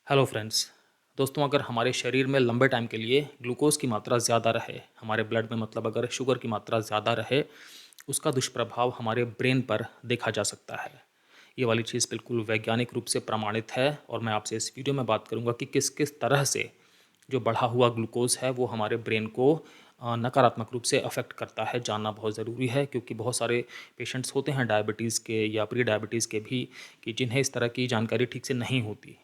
Hello friends. दोस्तों, अगर हमारे शरीर में लंबे टाइम के लिए ग्लूकोज की मात्रा ज़्यादा रहे, हमारे ब्लड में मतलब अगर शुगर की मात्रा ज़्यादा रहे, उसका दुष्प्रभाव हमारे ब्रेन पर देखा जा सकता है। ये वाली चीज़ बिल्कुल वैज्ञानिक रूप से प्रमाणित है और मैं आपसे इस वीडियो में बात करूँगा कि किस किस तरह से जो बढ़ा हुआ ग्लूकोज है वो हमारे ब्रेन को नकारात्मक रूप से अफेक्ट करता है। जानना बहुत ज़रूरी है क्योंकि बहुत सारे पेशेंट्स होते हैं डायबिटीज़ के या प्री डायबिटीज़ के भी कि जिन्हें इस तरह की जानकारी ठीक से नहीं होती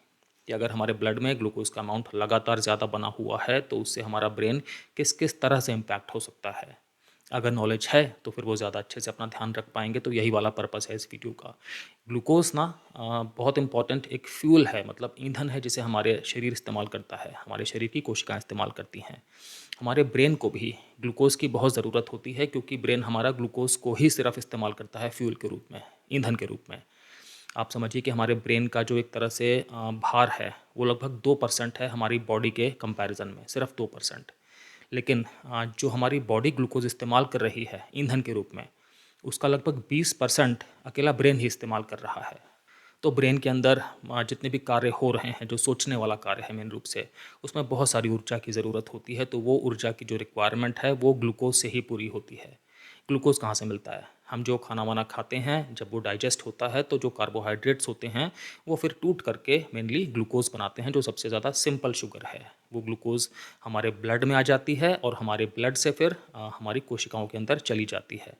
कि अगर हमारे ब्लड में ग्लूकोज का अमाउंट लगातार ज़्यादा बना हुआ है तो उससे हमारा ब्रेन किस किस तरह से इम्पैक्ट हो सकता है। अगर नॉलेज है तो फिर वो ज़्यादा अच्छे से अपना ध्यान रख पाएंगे। तो यही वाला पर्पस है इस वीडियो का। ग्लूकोज ना बहुत इंपॉर्टेंट एक फ्यूल है, मतलब ईंधन है जिसे हमारे शरीर इस्तेमाल करता है, हमारे शरीर की कोशिकाएं इस्तेमाल करती हैं। हमारे ब्रेन को भी ग्लूकोज की बहुत ज़रूरत होती है क्योंकि ब्रेन हमारा ग्लूकोज को ही सिर्फ इस्तेमाल करता है फ्यूल के रूप में, ईंधन के रूप में। आप समझिए कि हमारे ब्रेन का जो एक तरह से भार है वो लगभग 2% है हमारी बॉडी के कंपैरिजन में, सिर्फ 2%। लेकिन जो हमारी बॉडी ग्लूकोज इस्तेमाल कर रही है ईंधन के रूप में, उसका लगभग 20% अकेला ब्रेन ही इस्तेमाल कर रहा है। तो ब्रेन के अंदर जितने भी कार्य हो रहे हैं, जो सोचने वाला कार्य है मेन रूप से, उसमें बहुत सारी ऊर्जा की ज़रूरत होती है। तो वो ऊर्जा की जो रिक्वायरमेंट है वो ग्लूकोज से ही पूरी होती है। ग्लूकोज कहाँ से मिलता है? हम जो खाना वाना खाते हैं जब वो डाइजेस्ट होता है तो जो कार्बोहाइड्रेट्स होते हैं वो फिर टूट करके मेनली ग्लूकोज बनाते हैं, जो सबसे ज़्यादा सिंपल शुगर है। वो ग्लूकोज हमारे ब्लड में आ जाती है और हमारे ब्लड से फिर हमारी कोशिकाओं के अंदर चली जाती है।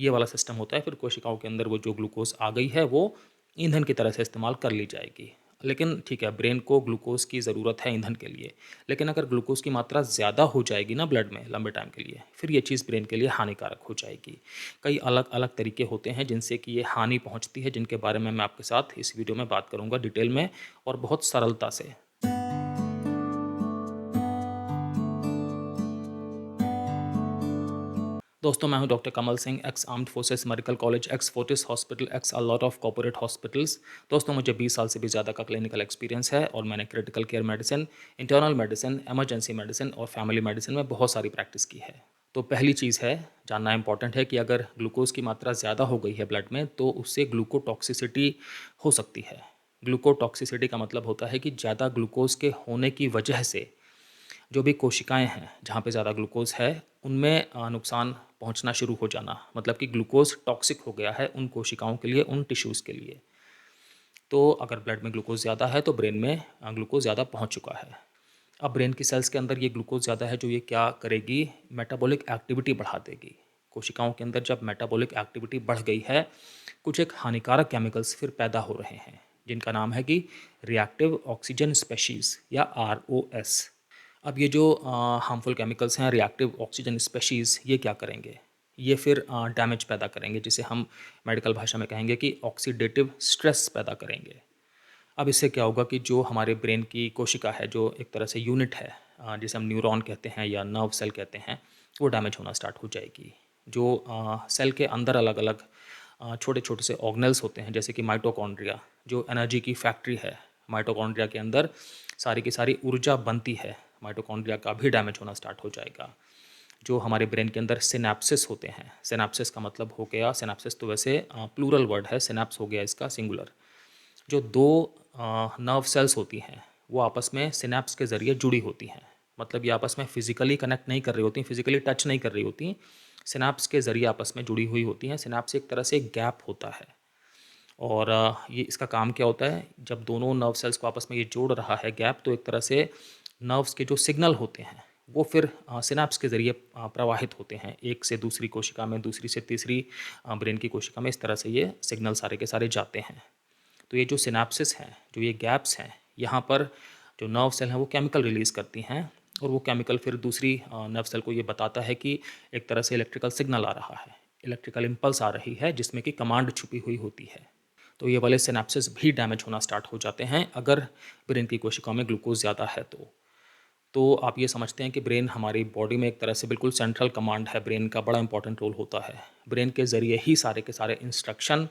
ये वाला सिस्टम होता है। फिर कोशिकाओं के अंदर वो जो ग्लूकोज आ गई है वो ईंधन की तरह से इस्तेमाल कर ली जाएगी। लेकिन ठीक है, ब्रेन को ग्लूकोज की ज़रूरत है ईंधन के लिए। लेकिन अगर ग्लूकोज की मात्रा ज़्यादा हो जाएगी ना ब्लड में लंबे टाइम के लिए, फिर ये चीज़ ब्रेन के लिए हानिकारक हो जाएगी। कई अलग अलग तरीके होते हैं जिनसे कि ये हानि पहुंचती है, जिनके बारे में मैं आपके साथ इस वीडियो में बात करूंगा डिटेल में और बहुत सरलता से। दोस्तों, मैं हूं doctor Kamal Singh, x armed forces medical college, x Fortis hospital, x a lot of corporate hospitals. दोस्तों, मुझे 20 साल से भी ज़्यादा का क्लिनिकल एक्सपीरियंस है और मैंने critical care medicine, internal medicine, emergency medicine और फैमिली मेडिसिन में बहुत सारी प्रैक्टिस की है। तो पहली चीज़ है, जानना इंपॉर्टेंट है कि अगर ग्लूकोज की मात्रा ज़्यादा हो गई है ब्लड में तो उससे ग्लूकोटॉक्सिसिटी हो सकती है। ग्लूकोटॉक्सिसिटी का मतलब होता है कि ज़्यादा ग्लूकोज के होने की वजह से जो भी कोशिकाएं हैं जहाँ पे ज़्यादा ग्लूकोज है उनमें नुकसान पहुँचना शुरू हो जाना, मतलब कि ग्लूकोज टॉक्सिक हो गया है उन कोशिकाओं के लिए, उन टिश्यूज़ के लिए। तो अगर ब्लड में ग्लूकोज ज़्यादा है तो ब्रेन में ग्लूकोज ज़्यादा पहुँच चुका है। अब ब्रेन की सेल्स के अंदर ये ग्लूकोज ज़्यादा है, जो ये क्या करेगी, मेटाबॉलिक एक्टिविटी बढ़ा देगी। कोशिकाओं के अंदर जब मेटाबॉलिक एक्टिविटी बढ़ गई है, कुछ एक हानिकारक केमिकल्स फिर पैदा हो रहे हैं जिनका नाम है कि रिएक्टिव ऑक्सीजन स्पेशीज़ या ROS। अब ये जो हार्मफुल केमिकल्स हैं, रिएक्टिव ऑक्सीजन स्पेशीज़, ये क्या करेंगे? ये फिर डैमेज पैदा करेंगे, जिसे हम मेडिकल भाषा में कहेंगे कि ऑक्सीडेटिव स्ट्रेस पैदा करेंगे। अब इससे क्या होगा कि जो हमारे ब्रेन की कोशिका है, जो एक तरह से यूनिट है, जिसे हम न्यूरॉन कहते हैं या नर्व सेल कहते हैं, वो डैमेज होना स्टार्ट हो जाएगी। जो सेल के अंदर अलग अलग छोटे छोटे से ऑर्गेनेल्स होते हैं, जैसे कि माइटोकॉन्ड्रिया, जो एनर्जी की फैक्ट्री है। माइटोकॉन्ड्रिया के अंदर सारी की सारी ऊर्जा बनती है, माइटोकॉन्ड्रिया का भी डैमेज होना स्टार्ट हो जाएगा। जो हमारे ब्रेन के अंदर सिनेप्सिस होते हैं, सिनेप्सिस का मतलब हो गया, सिनेप्सिस तो वैसे प्लूरल वर्ड है, सिनेप्स हो गया इसका सिंगुलर। जो दो नर्व सेल्स होती हैं वो आपस में सिनेप्स के ज़रिए जुड़ी होती हैं। मतलब ये आपस में फिजिकली कनेक्ट नहीं कर रही होती, फिजिकली टच नहीं कर रही होती, सिनेप्स के ज़रिए आपस में जुड़ी हुई होती हैं। सिनेप्स एक तरह से एक गैप होता है और ये इसका काम क्या होता है, जब दोनों नर्व सेल्स को आपस में ये जोड़ रहा है गैप, तो एक तरह से नर्व्स के जो सिग्नल होते हैं वो फिर सिनेप्स के ज़रिए प्रवाहित होते हैं, एक से दूसरी कोशिका में, दूसरी से तीसरी ब्रेन की कोशिका में। इस तरह से ये सिग्नल सारे के सारे जाते हैं। तो ये जो सिनेप्सिस हैं, जो ये गैप्स हैं, यहाँ पर जो नर्व सेल हैं वो केमिकल रिलीज़ करती हैं और वो केमिकल फिर दूसरी नर्व सेल को ये बताता है कि एक तरह से इलेक्ट्रिकल सिग्नल आ रहा है, इलेक्ट्रिकल इम्पल्स आ रही है, जिसमें कि कमांड छुपी हुई होती है। तो ये वाले सिनेप्सिस भी डैमेज होना स्टार्ट हो जाते हैं अगर ब्रेन की कोशिकाओं में ग्लूकोज ज़्यादा है तो आप ये समझते हैं कि ब्रेन हमारी बॉडी में एक तरह से बिल्कुल सेंट्रल कमांड है, ब्रेन का बड़ा इंपॉर्टेंट रोल होता है। ब्रेन के ज़रिए ही सारे के सारे इंस्ट्रक्शन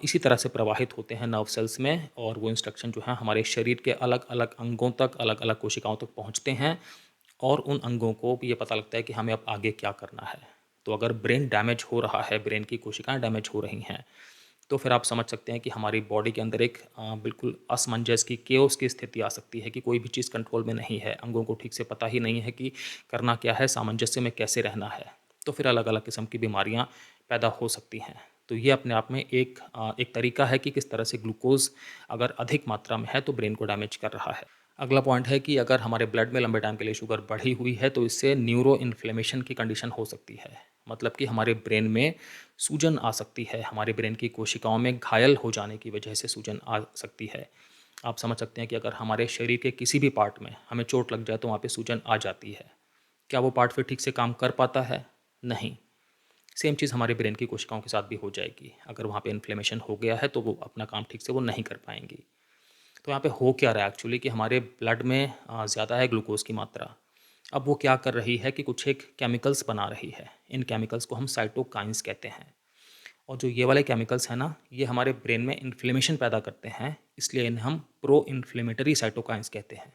इसी तरह से प्रवाहित होते हैं नर्व सेल्स में, और वो इंस्ट्रक्शन जो है हमारे शरीर के अलग अलग अंगों तक, अलग अलग कोशिकाओं तक पहुँचते हैं और उन अंगों को भी ये पता लगता है कि हमें अब आगे क्या करना है। तो अगर ब्रेन डैमेज हो रहा है, ब्रेन की कोशिकाएं डैमेज हो रही हैं, तो फिर आप समझ सकते हैं कि हमारी बॉडी के अंदर एक बिल्कुल असमंजस की, केओस की स्थिति आ सकती है कि कोई भी चीज़ कंट्रोल में नहीं है, अंगों को ठीक से पता ही नहीं है कि करना क्या है, सामंजस्य में कैसे रहना है। तो फिर अलग अलग किस्म की बीमारियाँ पैदा हो सकती हैं। तो ये अपने आप में एक तरीका है कि किस तरह से ग्लूकोज़ अगर अधिक मात्रा में है तो ब्रेन को डैमेज कर रहा है। अगला पॉइंट है कि अगर हमारे ब्लड में लंबे टाइम के लिए शुगर बढ़ी हुई है तो इससे न्यूरो इन्फ्लेमेशन की कंडीशन हो सकती है। मतलब कि हमारे ब्रेन में सूजन आ सकती है, हमारे ब्रेन की कोशिकाओं में घायल हो जाने की वजह से सूजन आ सकती है। आप समझ सकते हैं कि अगर हमारे शरीर के किसी भी पार्ट में हमें चोट लग जाए तो वहाँ पे सूजन आ जाती है। क्या वो पार्ट फिर ठीक से काम कर पाता है? नहीं। सेम चीज़ हमारे ब्रेन की कोशिकाओं के साथ भी हो जाएगी। अगर वहाँ पे इन्फ्लेमेशन हो गया है तो वो अपना काम ठीक से वो नहीं कर पाएंगी। तो यहाँ पे हो क्या रहा है एक्चुअली कि हमारे ब्लड में ज़्यादा है ग्लूकोज़ की मात्रा। अब वो क्या कर रही है कि कुछ एक केमिकल्स बना रही है। इन केमिकल्स को हम साइटोकाइंस कहते हैं। और जो ये वाले केमिकल्स हैं ना, ये हमारे ब्रेन में इन्फ्लेमेशन पैदा करते हैं, इसलिए इन्हें हम प्रो इन्फ्लेमेटरी साइटोकाइंस कहते हैं।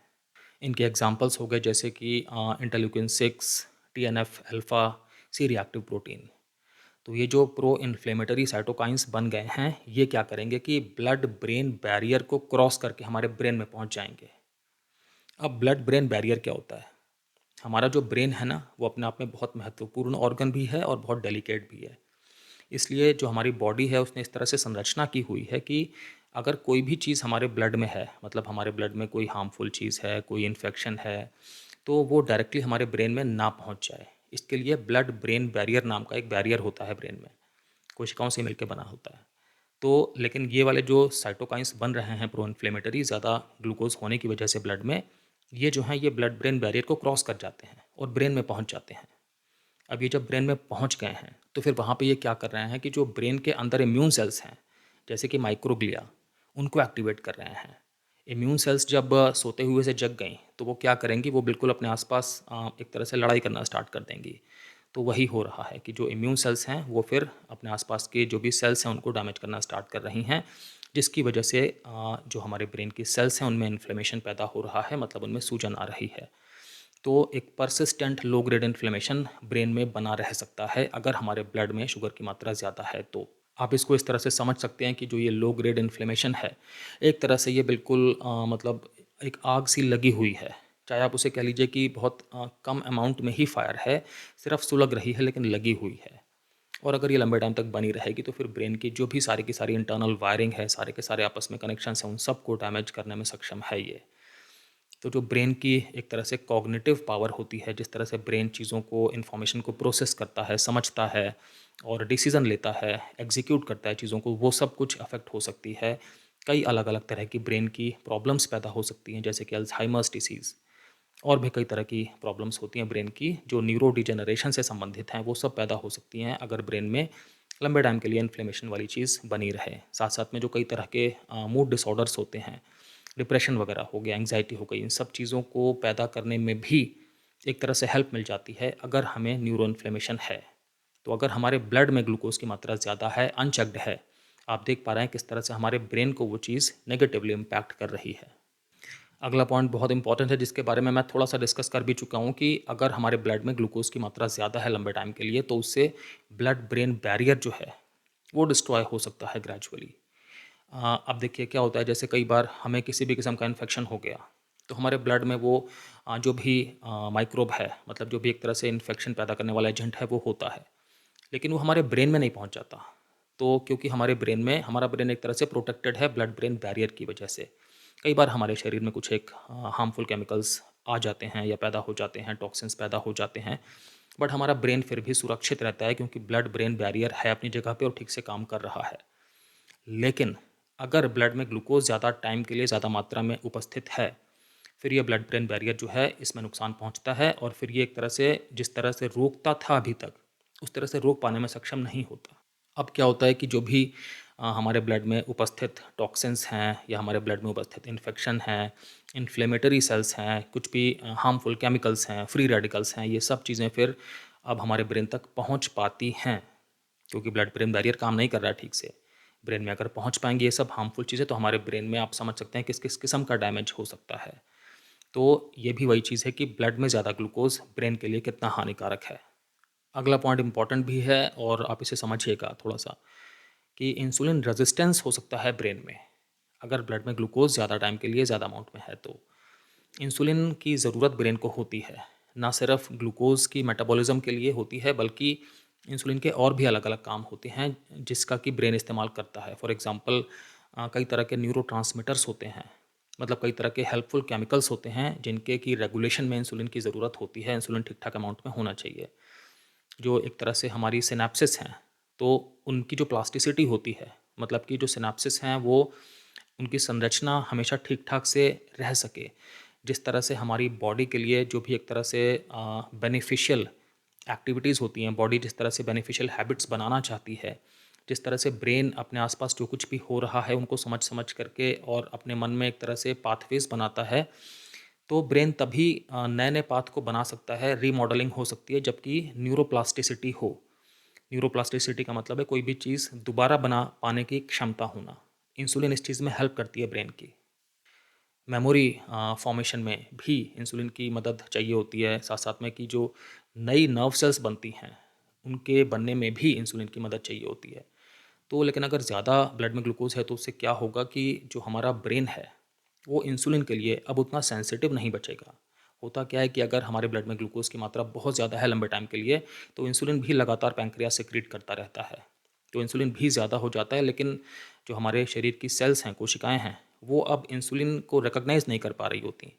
इनके एग्जांपल्स हो गए जैसे कि interleukin 6, TNF alpha, C reactive protein. तो ये जो प्रो इन्फ्लेमेटरी साइटोकाइंस बन गए हैं, ये क्या करेंगे कि ब्लड ब्रेन बैरियर को क्रॉस करके हमारे ब्रेन में पहुंच जाएंगे। अब ब्लड ब्रेन बैरियर क्या होता है? हमारा जो ब्रेन है ना, वो अपने आप में बहुत महत्वपूर्ण ऑर्गन भी है और बहुत डेलिकेट भी है। इसलिए जो हमारी बॉडी है उसने इस तरह से संरचना की हुई है कि अगर कोई भी चीज़ हमारे ब्लड में है, मतलब हमारे ब्लड में कोई हार्मफुल चीज़ है, कोई इन्फेक्शन है, तो वो डायरेक्टली हमारे ब्रेन में ना पहुंच जाए। इसके लिए ब्लड ब्रेन बैरियर नाम का एक बैरियर होता है ब्रेन में, कोशिकाओं से मिलकर बना होता है। तो लेकिन ये वाले जो साइटोकाइंस बन रहे हैं प्रो इन्फ्लेमेटरी, ज़्यादा ग्लूकोज होने की वजह से ब्लड में, ये जो हैं ये ब्लड ब्रेन बैरियर को क्रॉस कर जाते हैं और ब्रेन में पहुंच जाते हैं। अब ये जब ब्रेन में पहुंच गए हैं तो फिर वहाँ पे ये क्या कर रहे हैं कि जो ब्रेन के अंदर इम्यून सेल्स हैं, जैसे कि माइक्रोग्लिया, उनको एक्टिवेट कर रहे हैं। इम्यून सेल्स जब सोते हुए से जग गई तो वो क्या करेंगी, वो बिल्कुल अपने आसपास एक तरह से लड़ाई करना स्टार्ट कर देंगी। तो वही हो रहा है कि जो इम्यून सेल्स हैं वो फिर अपने आसपास के जो भी सेल्स हैं उनको डैमेज करना स्टार्ट कर रही हैं, जिसकी वजह से जो हमारे ब्रेन की सेल्स हैं उनमें इन्फ्लेमेशन पैदा हो रहा है, मतलब उनमें सूजन आ रही है। तो एक persistent low grade inflammation brain में बना रह सकता है अगर हमारे ब्लड में शुगर की मात्रा ज़्यादा है। तो आप इसको इस तरह से समझ सकते हैं कि जो ये लो ग्रेड इन्फ्लेमेशन है, एक तरह से ये बिल्कुल मतलब एक आग सी लगी हुई है। चाहे आप उसे कह लीजिए कि बहुत कम अमाउंट में ही फायर है, सिर्फ सुलग रही है लेकिन लगी हुई है। और अगर ये लंबे टाइम तक बनी रहेगी तो फिर ब्रेन की जो भी सारी की सारी इंटरनल वायरिंग है, सारे के सारे आपस में कनेक्शंस हैं, उन सबको डैमेज करने में सक्षम है ये। तो जो ब्रेन की एक तरह से कॉग्निटिव पावर होती है, जिस तरह से ब्रेन चीज़ों को, इन्फॉर्मेशन को प्रोसेस करता है, समझता है और डिसीज़न लेता है, एग्जीक्यूट करता है चीज़ों को, वो सब कुछ अफेक्ट हो सकती है। कई अलग अलग तरह की ब्रेन की प्रॉब्लम्स पैदा हो सकती हैं, जैसे कि अल्जाइमर्स डिसीज़, और भी कई तरह की प्रॉब्लम्स होती हैं ब्रेन की जो न्यूरो डिजेनरेशन से संबंधित हैं, वो सब पैदा हो सकती हैं अगर ब्रेन में लंबे टाइम के लिए इन्फ्लेमेशन वाली चीज़ बनी रहे। साथ साथ में जो कई तरह के मूड डिसऑर्डर्स होते हैं, डिप्रेशन वगैरह हो गया, एंग्जाइटी हो गई, इन सब चीज़ों को पैदा करने में भी एक तरह से हेल्प मिल जाती है अगर हमें न्यूरो इन्फ्लेमेशन है। तो अगर हमारे ब्लड में ग्लूकोज की मात्रा ज़्यादा है, अनचेक्ड है, आप देख पा रहे हैं किस तरह से हमारे ब्रेन को वो चीज़ नेगेटिवली इम्पैक्ट कर रही है। अगला पॉइंट बहुत इंपॉर्टेंट है जिसके बारे में मैं थोड़ा सा डिस्कस कर भी चुका हूँ कि अगर हमारे ब्लड में ग्लूकोज की मात्रा ज़्यादा है लंबे टाइम के लिए तो उससे ब्लड ब्रेन बैरियर जो है वो डिस्ट्रॉय हो सकता है ग्रेजुअली। अब देखिए क्या होता है, जैसे कई बार हमें किसी भी किस्म का इन्फेक्शन हो गया तो हमारे ब्लड में वो जो भी माइक्रोब है, मतलब जो भी एक तरह से इन्फेक्शन पैदा करने वाला एजेंट है वो होता है, लेकिन वो हमारे ब्रेन में नहीं पहुंच जाता। तो क्योंकि हमारे ब्रेन में, हमारा ब्रेन एक तरह से प्रोटेक्टेड है ब्लड ब्रेन बैरियर की वजह से, कई बार हमारे शरीर में कुछ एक हार्मफुल केमिकल्स आ जाते हैं या पैदा हो जाते हैं, टॉक्सिन्स पैदा हो जाते हैं, बट हमारा ब्रेन फिर भी सुरक्षित रहता है क्योंकि ब्लड ब्रेन बैरियर है अपनी जगह पे और ठीक से काम कर रहा है। लेकिन अगर ब्लड में ग्लूकोज ज़्यादा टाइम के लिए ज़्यादा मात्रा में उपस्थित है, फिर ये ब्लड ब्रेन बैरियर जो है इसमें नुकसान पहुंचता है और फिर ये एक तरह से जिस तरह से रोकता था अभी तक, उस तरह से रोक पाने में सक्षम नहीं होता। अब क्या होता है कि जो भी हमारे ब्लड में उपस्थित टॉक्सिन्स हैं या हमारे ब्लड में उपस्थित इन्फेक्शन हैं, इन्फ्लेमेटरी सेल्स हैं, कुछ भी हार्मफुल केमिकल्स हैं, फ्री रेडिकल्स हैं, ये सब चीज़ें फिर अब हमारे ब्रेन तक पहुंच पाती हैं क्योंकि ब्लड ब्रेन बैरियर काम नहीं कर रहा है ठीक से। ब्रेन में अगर पहुंच पाएंगे ये सब हार्मफुल चीज़ें तो हमारे ब्रेन में आप समझ सकते हैं किस किस किस्म का डैमेज हो सकता है। तो ये भी वही चीज़ है कि ब्लड में ज़्यादा ग्लूकोज ब्रेन के लिए कितना हानिकारक है। अगला पॉइंट इंपॉर्टेंट भी है और आप इसे समझिएगा थोड़ा सा कि इंसुलिन रेजिस्टेंस हो सकता है ब्रेन में, अगर ब्लड में ग्लूकोज ज़्यादा टाइम के लिए ज़्यादा अमाउंट में है तो। इंसुलिन की ज़रूरत ब्रेन को होती है, ना सिर्फ ग्लूकोज की मेटाबॉलिज्म के लिए होती है, बल्कि इंसुलिन के और भी अलग अलग काम होते हैं जिसका कि ब्रेन इस्तेमाल करता है। फॉर एग्जांपल कई तरह के न्यूरोट्रांसमीटर्स होते हैं, मतलब कई तरह के हेल्पफुल केमिकल्स होते हैं जिनके की रेगुलेशन में इंसुलिन की ज़रूरत होती है। इंसुलिन ठीक ठाक अमाउंट में होना चाहिए। जो एक तरह से हमारी सिनेप्सिस हैं, तो उनकी जो प्लास्टिसिटी होती है, मतलब कि जो सिनेप्सिस हैं वो उनकी संरचना हमेशा ठीक ठाक से रह सके। जिस तरह से हमारी बॉडी के लिए जो भी एक तरह से बेनिफिशियल एक्टिविटीज़ होती हैं, बॉडी जिस तरह से बेनिफिशियल हैबिट्स बनाना चाहती है, जिस तरह से ब्रेन अपने आसपास जो कुछ भी हो रहा है उनको समझ समझ करके और अपने मन में एक तरह से पाथवेज बनाता है, तो ब्रेन तभी नए नए पाथ को बना सकता है, रीमॉडलिंग हो सकती है जबकि न्यूरोप्लास्टिसिटी हो। न्यूरोप्लास्टिसिटी का मतलब है कोई भी चीज़ दोबारा बना पाने की क्षमता होना। इंसुलिन इस चीज़ में हेल्प करती है ब्रेन की। मेमोरी फॉर्मेशन में भी इंसुलिन की मदद चाहिए होती है, साथ साथ में कि जो नई नर्व सेल्स बनती हैं उनके बनने में भी इंसुलिन की मदद चाहिए होती है। तो लेकिन अगर ज़्यादा ब्लड में ग्लूकोज है तो उससे क्या होगा कि जो हमारा ब्रेन है वो इंसुलिन के लिए अब उतना सेंसिटिव नहीं बचेगा। होता क्या है कि अगर हमारे ब्लड में ग्लूकोज की मात्रा बहुत ज़्यादा है लंबे टाइम के लिए, तो इंसुलिन भी लगातार पैंक्रियास सेक्रेट करता रहता है, तो इंसुलिन भी ज़्यादा हो जाता है। लेकिन जो हमारे शरीर की सेल्स हैं, कोशिकाएं हैं, वो अब इंसुलिन को रिकॉग्नाइज नहीं कर पा रही होती।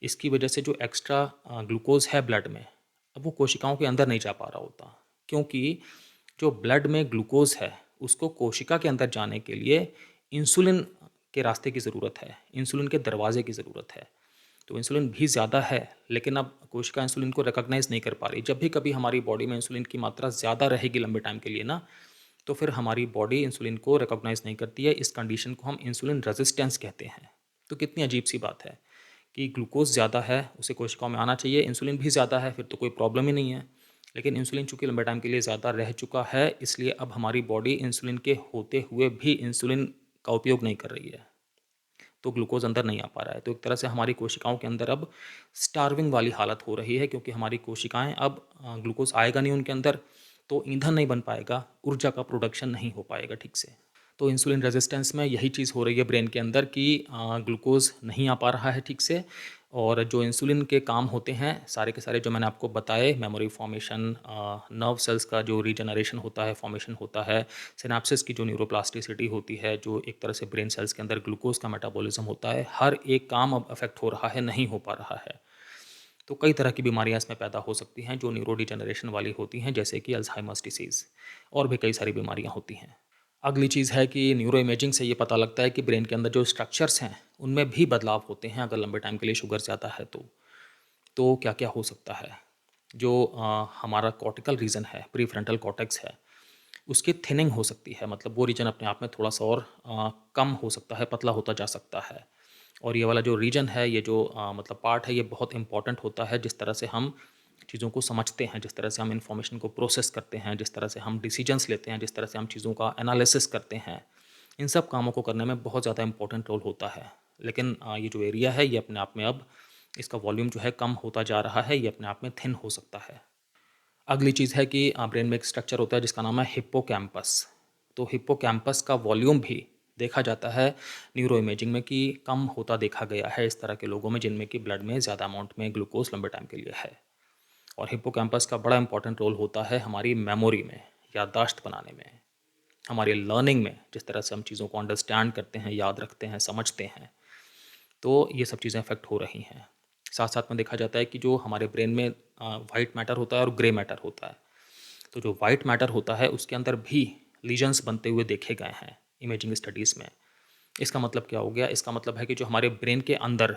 इसकी वजह से जो एक्स्ट्रा ग्लूकोज है ब्लड में, अब वो कोशिकाओं के अंदर नहीं जा पा रहा होता, क्योंकि जो ब्लड में ग्लूकोज है उसको कोशिका के अंदर जाने के लिए इंसुलिन के रास्ते की ज़रूरत है, इंसुलिन के दरवाजे की ज़रूरत है। तो इंसुलिन भी ज़्यादा है, लेकिन अब कोशिका इंसुलिन को रिकॉग्नाइज नहीं कर पा रही। जब भी कभी हमारी बॉडी में इंसुलिन की मात्रा ज़्यादा रहेगी लंबे टाइम के लिए ना, तो फिर हमारी बॉडी इंसुलिन को रिकॉग्नाइज नहीं करती है। इस कंडीशन को हम इंसुलिन रेजिस्टेंस कहते हैं। तो कितनी अजीब सी बात है कि ग्लूकोज ज़्यादा है, उसे कोशिकाओं में आना चाहिए, इंसुलिन भी ज़्यादा है, फिर तो कोई प्रॉब्लम ही नहीं है। लेकिन इंसुलिन चूँकि लंबे टाइम के लिए ज़्यादा रह चुका है, इसलिए अब हमारी बॉडी इंसुलिन के होते हुए भी इंसुलिन का उपयोग नहीं कर रही है, तो ग्लूकोज अंदर नहीं आ पा रहा है। तो एक तरह से हमारी कोशिकाओं के अंदर अब स्टार्विंग वाली हालत हो रही है, क्योंकि हमारी कोशिकाएं अब ग्लूकोज आएगा नहीं उनके अंदर, तो ईंधन नहीं बन पाएगा, ऊर्जा का प्रोडक्शन नहीं हो पाएगा ठीक से। तो इंसुलिन रेजिस्टेंस में यही चीज़ हो रही है ब्रेन के अंदर कि ग्लूकोज नहीं आ पा रहा है ठीक से, और जो इंसुलिन के काम होते हैं सारे के सारे जो मैंने आपको बताए, मेमोरी फॉर्मेशन, नर्व सेल्स का जो रीजनरेशन होता है, फॉर्मेशन होता है, सिनेप्सिस की जो न्यूरोप्लास्टिसिटी होती है, जो एक तरह से ब्रेन सेल्स के अंदर ग्लूकोज का मेटाबॉलिज्म होता है, हर एक काम अब अफेक्ट हो रहा है, नहीं हो पा रहा है। तो कई तरह की बीमारियां इसमें पैदा हो सकती हैं जो न्यूरो डिजनरेशन वाली होती हैं, जैसे कि अल्जाइमर्स डिसीज़, और भी कई सारी बीमारियां होती हैं। अगली चीज़ है कि न्यूरो इमेजिंग से ये पता लगता है कि ब्रेन के अंदर जो स्ट्रक्चर्स हैं उनमें भी बदलाव होते हैं अगर लंबे टाइम के लिए शुगर ज़्यादा है तो क्या क्या हो सकता है। जो हमारा कॉर्टिकल रीजन है, प्रीफ्रंटल कॉर्टेक्स है, उसकी थिनिंग हो सकती है, मतलब वो रीजन अपने आप में थोड़ा सा और कम हो सकता है, पतला होता जा सकता है। और ये वाला जो रीजन है, ये जो मतलब पार्ट है, ये बहुत इंपॉर्टेंट होता है जिस तरह से हम चीज़ों को समझते हैं, जिस तरह से हम इंफॉर्मेशन को प्रोसेस करते हैं, जिस तरह से हम डिसीजंस लेते हैं, जिस तरह से हम चीज़ों का एनालिसिस करते हैं। इन सब कामों को करने में बहुत ज़्यादा इंपॉर्टेंट रोल होता है। लेकिन ये जो एरिया है ये अपने आप में अब इसका वॉल्यूम जो है कम होता जा रहा है, ये अपने आप में थिन हो सकता है। अगली चीज़ है कि ब्रेन में एक स्ट्रक्चर होता है जिसका नाम है हिप्पोकैम्पस। तो हिप्पोकैम्पस का वॉल्यूम भी देखा जाता है न्यूरो इमेजिंग में कि कम होता देखा गया है इस तरह के लोगों में जिनमें कि ब्लड में ज़्यादा अमाउंट में ग्लूकोज लंबे टाइम के लिए है। और हिप्पोकैम्पस का बड़ा इंपॉर्टेंट रोल होता है हमारी मेमोरी में, याददाश्त बनाने में, हमारी लर्निंग में, जिस तरह से हम चीज़ों को अंडरस्टैंड करते हैं, याद रखते हैं, समझते हैं। तो ये सब चीज़ें अफेक्ट हो रही हैं। साथ साथ में देखा जाता है कि जो हमारे ब्रेन में वाइट मैटर होता है और ग्रे मैटर होता है, तो जो वाइट मैटर होता है उसके अंदर भी लीजन्स बनते हुए देखे गए हैं इमेजिंग स्टडीज़ में। इसका मतलब क्या हो गया? इसका मतलब है कि जो हमारे ब्रेन के अंदर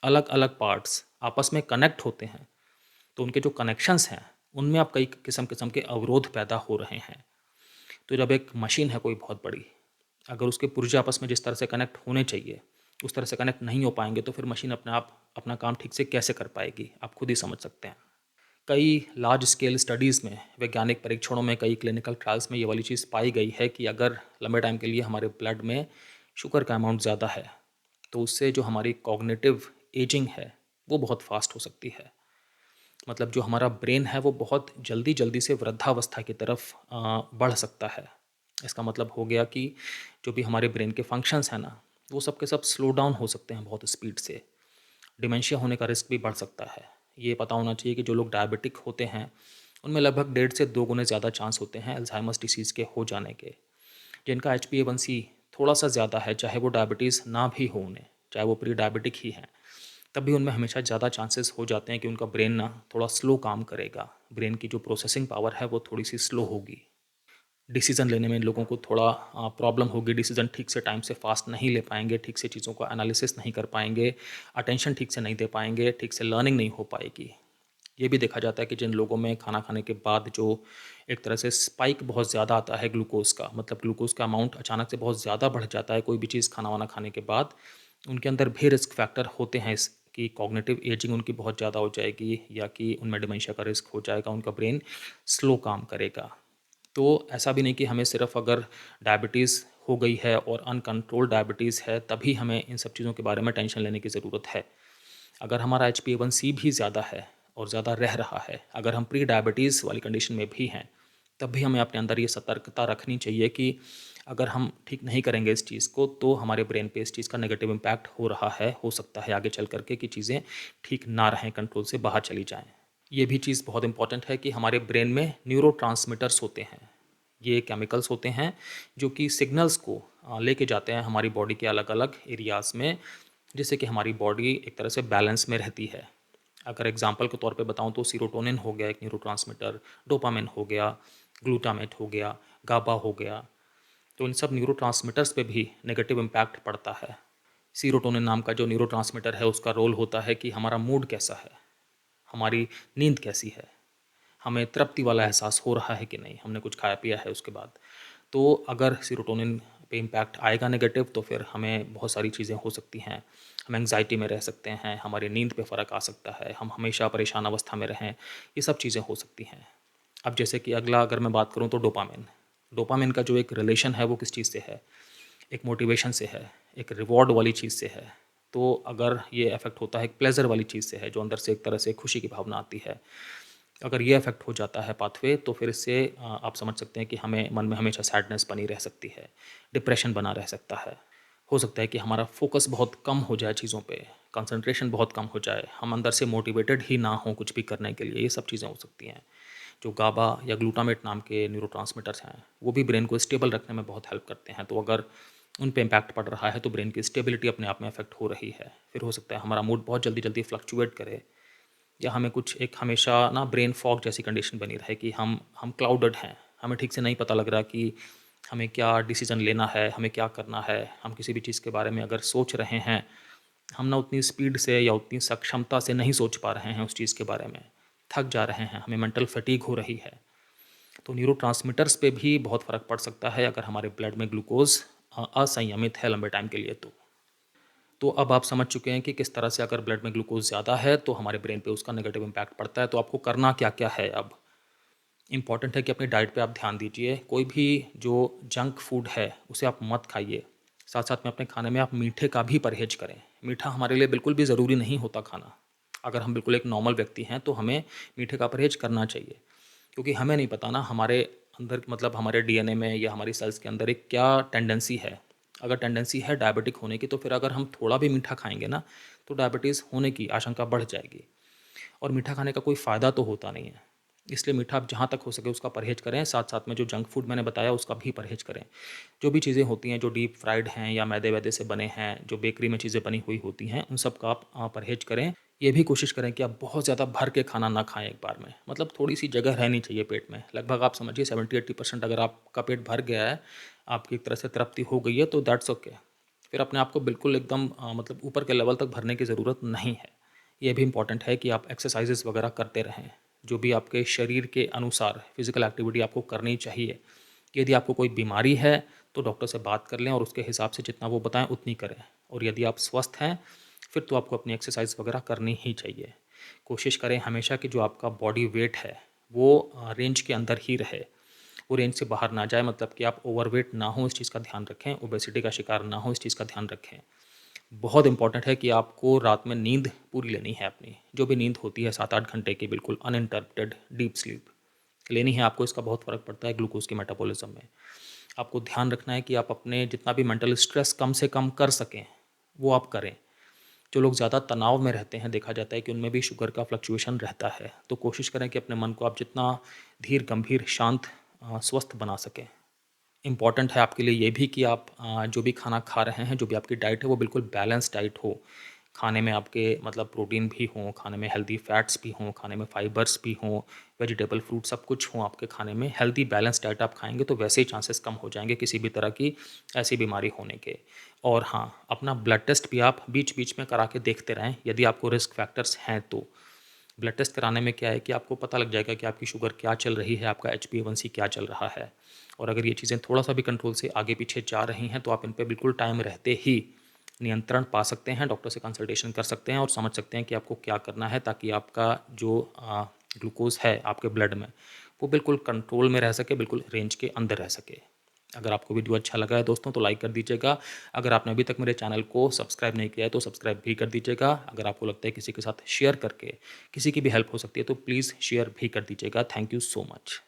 अलग अलग पार्ट्स आपस में कनेक्ट होते हैं, तो उनके जो कनेक्शंस हैं उनमें अब कई किस्म किस्म के अवरोध पैदा हो रहे हैं। तो जब एक मशीन है कोई बहुत बड़ी, अगर उसके पुर्जे आपस में जिस तरह से कनेक्ट होने चाहिए उस तरह से कनेक्ट नहीं हो पाएंगे, तो फिर मशीन अपने आप अपना काम ठीक से कैसे कर पाएगी? आप खुद ही समझ सकते हैं। कई लार्ज स्केल स्टडीज़ में, वैज्ञानिक परीक्षणों में, कई क्लिनिकल ट्रायल्स में ये वाली चीज़ पाई गई है कि अगर लंबे टाइम के लिए हमारे ब्लड में शुगर का अमाउंट ज़्यादा है, तो उससे जो हमारी कॉग्निटिव एजिंग है वो बहुत फास्ट हो सकती है। मतलब जो हमारा ब्रेन है वो बहुत जल्दी जल्दी से वृद्धावस्था की तरफ बढ़ सकता है। इसका मतलब हो गया कि जो भी हमारे ब्रेन के फंक्शंस हैं ना, वो सब के सब स्लो डाउन हो सकते हैं बहुत स्पीड से। डिमेंशिया होने का रिस्क भी बढ़ सकता है। ये पता होना चाहिए कि जो लोग डायबिटिक होते हैं, उनमें लगभग 1.5 से 2 गुने ज़्यादा चांस होते हैं अल्ज़ाइमर्स डिसीज़ के हो जाने के। जिनका HbA1c थोड़ा-सा ज़्यादा है, चाहे वो डायबिटीज़ ना भी हो उन्हें, चाहे वो प्री डायबिटिक ही हैं, तब भी उनमें हमेशा ज़्यादा चांसेस हो जाते हैं कि उनका ब्रेन ना थोड़ा स्लो काम करेगा। ब्रेन की जो प्रोसेसिंग पावर है वो थोड़ी-सी स्लो होगी। डिसीज़न लेने में इन लोगों को थोड़ा प्रॉब्लम होगी, डिसीज़न ठीक से टाइम से फास्ट नहीं ले पाएँगे, ठीक से चीज़ों को एनालिसिस नहीं कर पाएँगे, अटेंशन ठीक से नहीं दे पाएँगे, ठीक से लर्निंग नहीं हो पाएगी। ये भी देखा जाता है कि जिन लोगों में खाना खाने के बाद जो एक तरह से स्पाइक बहुत ज़्यादा आता है ग्लूकोज़ का, मतलब ग्लूकोज़ का अमाउंट अचानक से बहुत ज़्यादा बढ़ जाता है कोई भी चीज़ खाना-वाना खाने के बाद, उनके अंदर भी रिस्क फैक्टर होते हैं इसकी कॉग्निटिव एजिंग उनकी बहुत ज़्यादा हो जाएगी या कि उनमें डिमेंशिया का रिस्क हो जाएगा, उनका ब्रेन स्लो काम करेगा। तो ऐसा भी नहीं कि हमें सिर्फ अगर डायबिटीज़ हो गई है और अनकंट्रोल्ड डायबिटीज़ है तभी हमें इन सब चीज़ों के बारे में टेंशन लेने की ज़रूरत है। अगर हमारा HbA1c भी ज़्यादा है और ज़्यादा रह रहा है, अगर हम प्री डायबिटीज़ वाली कंडीशन में भी हैं, तब भी हमें अपने अंदर ये सतर्कता रखनी चाहिए कि अगर हम ठीक नहीं करेंगे इस चीज़ को तो हमारे ब्रेन पे इस चीज़ का नेगेटिव इम्पैक्ट हो रहा है, हो सकता है आगे चल कर के कि चीज़ें ठीक ना रहें, कंट्रोल से बाहर चली जाएँ। ये भी चीज़ बहुत इंपॉर्टेंट है कि हमारे ब्रेन में न्यूरोट्रांसमीटर्स होते हैं। ये केमिकल्स होते हैं जो कि सिग्नल्स को लेके जाते हैं हमारी बॉडी के अलग-अलग एरियाज़ में, जिससे कि हमारी बॉडी एक तरह से बैलेंस में रहती है। अगर एग्जांपल के तौर पे बताऊँ तो सीरोटोनिन हो गया एक न्यूरोट्रांसमीटर, डोपामाइन हो गया, ग्लूटामेट हो गया, गाबा हो गया, तो इन सब न्यूरोट्रांसमीटर्स पे भी नेगेटिव इम्पैक्ट पड़ता है। सीरोटोनिन नाम का जो न्यूरोट्रांसमीटर है उसका रोल होता है कि हमारा मूड कैसा है, हमारी नींद कैसी है, हमें तृप्ति वाला एहसास हो रहा है कि नहीं, हमने कुछ खाया पिया है उसके बाद। तो अगर सीरोटोनिन पे इम्पैक्ट आएगा नेगेटिव तो फिर हमें बहुत सारी चीज़ें हो सकती हैं। हम एंग्जाइटी में रह सकते हैं, हमारी नींद पे फ़र्क आ सकता है, हम हमेशा परेशान अवस्था में रहें, ये सब चीज़ें हो सकती हैं। अब जैसे कि अगला अगर मैं बात करूँ तो डोपामिन। डोपामिन का जो एक रिलेशन है वो किस चीज़ से है? एक मोटिवेशन से है, एक रिवॉर्ड वाली चीज़ से है। तो अगर ये अफ़ेक्ट होता है एक प्लेज़र वाली चीज़ से है, जो अंदर से एक तरह से खुशी की भावना आती है। अगर ये अफ़ेक्ट हो जाता है पाथवे तो फिर इससे आप समझ सकते हैं कि हमें मन में हमेशा सैडनेस बनी रह सकती है, डिप्रेशन बना रह सकता है। हो सकता है कि हमारा फ़ोकस बहुत कम हो जाए चीज़ों पे, कंसंट्रेशन बहुत कम हो जाए, हम अंदर से मोटिवेटेड ही ना हों कुछ भी करने के लिए, ये सब चीज़ें हो सकती हैं। जो गाबा या ग्लूटामेट नाम के न्यूरोट्रांसमीटर्स हैं, वो भी ब्रेन को स्टेबल रखने में बहुत हेल्प करते हैं। तो अगर उन पे इम्पैक्ट पड़ रहा है तो ब्रेन की स्टेबिलिटी अपने आप में अफेक्ट हो रही है। फिर हो सकता है हमारा मूड बहुत जल्दी-जल्दी फ्लक्चुएट करे या हमें कुछ एक हमेशा ना ब्रेन फॉग जैसी कंडीशन बनी रहे कि हम क्लाउडेड हैं, हमें ठीक से नहीं पता लग रहा कि हमें क्या डिसीज़न लेना है, हमें क्या करना है। हम किसी भी चीज़ के बारे में अगर सोच रहे हैं, हम ना उतनी स्पीड से या उतनी सक्षमता से नहीं सोच पा रहे हैं उस चीज़ के बारे में, थक जा रहे हैं, हमें मेंटल फटीग हो रही है। तो न्यूरोट्रांसमीटर्स पे भी बहुत फ़र्क पड़ सकता है अगर हमारे ब्लड में ग्लूकोज़ असंयमित है लंबे टाइम के लिए तो। तो अब आप समझ चुके हैं कि किस तरह से अगर ब्लड में ग्लूकोज़ ज़्यादा है तो हमारे ब्रेन पे उसका नेगेटिव इम्पैक्ट पड़ता है। तो आपको करना क्या-क्या है अब? इम्पॉर्टेंट है कि अपनी डाइट पे आप ध्यान दीजिए। कोई भी जो जंक फूड है, उसे आप मत खाइए। साथ-साथ में अपने खाने में आप मीठे का भी परहेज़ करें। मीठा हमारे लिए बिल्कुल भी ज़रूरी नहीं होता खाना। अगर हम बिल्कुल एक नॉर्मल व्यक्ति हैं, तो हमें मीठे का परहेज़ करना चाहिए। क्योंकि हमें नहीं पता ना हमारे अंदर मतलब हमारे डीएनए में या हमारी सेल्स के अंदर एक क्या टेंडेंसी है। अगर टेंडेंसी है डायबिटिक होने की तो फिर अगर हम थोड़ा भी मीठा खाएँगे ना, तो डायबिटीज़ होने की आशंका बढ़ जाएगी और मीठा खाने का कोई फ़ायदा तो होता नहीं है। इसलिए मीठा आप जहाँ तक हो सके उसका परहेज़ करें, साथ-साथ में जो जंक फूड मैंने बताया उसका भी परहेज़ करें। जो भी चीज़ें होती हैं जो डीप फ्राइड हैं या मैदे-वैदे से बने हैं, जो बेकरी में चीज़ें बनी हुई होती हैं, उन सब का आप परहेज़ करें। ये भी कोशिश करें कि आप बहुत ज़्यादा भर के खाना ना खाएँ एक बार में, मतलब थोड़ी-सी जगह रहनी चाहिए पेट में। लगभग आप समझिए 70-80% अगर आपका पेट भर गया है, आपकी एक तरह से तृप्ति हो गई है तो दैट्स ओके। फिर अपने आप को बिल्कुल एकदम मतलब ऊपर के लेवल तक भरने की ज़रूरत नहीं है। ये भी इम्पॉर्टेंट है कि आप एक्सरसाइज़ेज़ वगैरह करते रहें, जो भी आपके शरीर के अनुसार फ़िज़िकल एक्टिविटी आपको करनी चाहिए। यदि आपको कोई बीमारी है, तो डॉक्टर से बात कर लें और उसके हिसाब से जितना वो बताएँ उतनी करें और यदि आप स्वस्थ हैं, फिर तो आपको अपनी एक्सरसाइज़ वगैरह करनी ही चाहिए। कोशिश करें हमेशा कि जो आपका बॉडी वेट है, वो रेंज के अंदर ही रहे, वो रेंज से बाहर ना जाए मतलब कि आप ओवरवेट ना हो इस चीज़ का ध्यान रखें, ओबेसिटी का शिकार ना हो इस चीज़ का ध्यान रखें। बहुत इंपॉर्टेंट है कि आपको रात में नींद पूरी लेनी है अपनी। जो भी नींद होती है 7-8 घंटे की बिल्कुल अनइंटरप्टेड डीप स्लीप लेनी है आपको, इसका बहुत फ़र्क पड़ता है ग्लूकोज़ के मेटाबॉलिज़्म में। आपको ध्यान रखना है कि आप अपने जितना भी मेंटल स्ट्रेस कम से कम कर सकें वो आप करें। जो लोग ज़्यादा तनाव में रहते हैं देखा जाता है कि उनमें भी शुगर का फ्लक्चुएशन रहता है, तो कोशिश करें कि अपने मन को आप जितना धीर गंभीर शांत स्वस्थ बना सकें। इम्पॉर्टेंट है आपके लिए ये भी कि आप जो भी खाना खा रहे हैं, जो भी आपकी डाइट है वो बिल्कुल बैलेंस डाइट हो। खाने में आपके मतलब प्रोटीन भी हों, खाने में हेल्दी फैट्स भी हों, खाने में फाइबर्स भी हों, वेजिटेबल फ्रूट सब कुछ हों आपके खाने में। हेल्दी बैलेंस डाइट आप खाएँगे तो वैसे ही चांसेस कम हो जाएँगे किसी भी तरह की ऐसी बीमारी होने के। और हाँ, अपना ब्लड टेस्ट भी आप बीच-बीच में करा के देखते रहें, यदि आपको रिस्क फैक्टर्स हैं तो। ब्लड टेस्ट कराने में क्या है कि आपको पता लग जाएगा कि आपकी शुगर क्या चल रही है, आपका HbA1c क्या चल रहा है। और अगर ये चीज़ें थोड़ा-सा भी कंट्रोल से आगे पीछे जा रही हैं, तो आप इन पे बिल्कुल टाइम रहते ही नियंत्रण पा सकते हैं, डॉक्टर से कंसल्टेशन कर सकते हैं और समझ सकते हैं कि आपको क्या करना है ताकि आपका जो ग्लूकोज़ है आपके ब्लड में, वो बिल्कुल कंट्रोल में रह सके, बिल्कुल रेंज के अंदर रह सके। अगर आपको वीडियो अच्छा लगा है दोस्तों तो लाइक कर दीजिएगा। अगर आपने अभी तक मेरे चैनल को सब्सक्राइब नहीं किया है तो सब्सक्राइब भी कर दीजिएगा। अगर आपको लगता है किसी के साथ शेयर करके किसी की भी हेल्प हो सकती है तो प्लीज़ शेयर भी कर दीजिएगा। Thank you so much.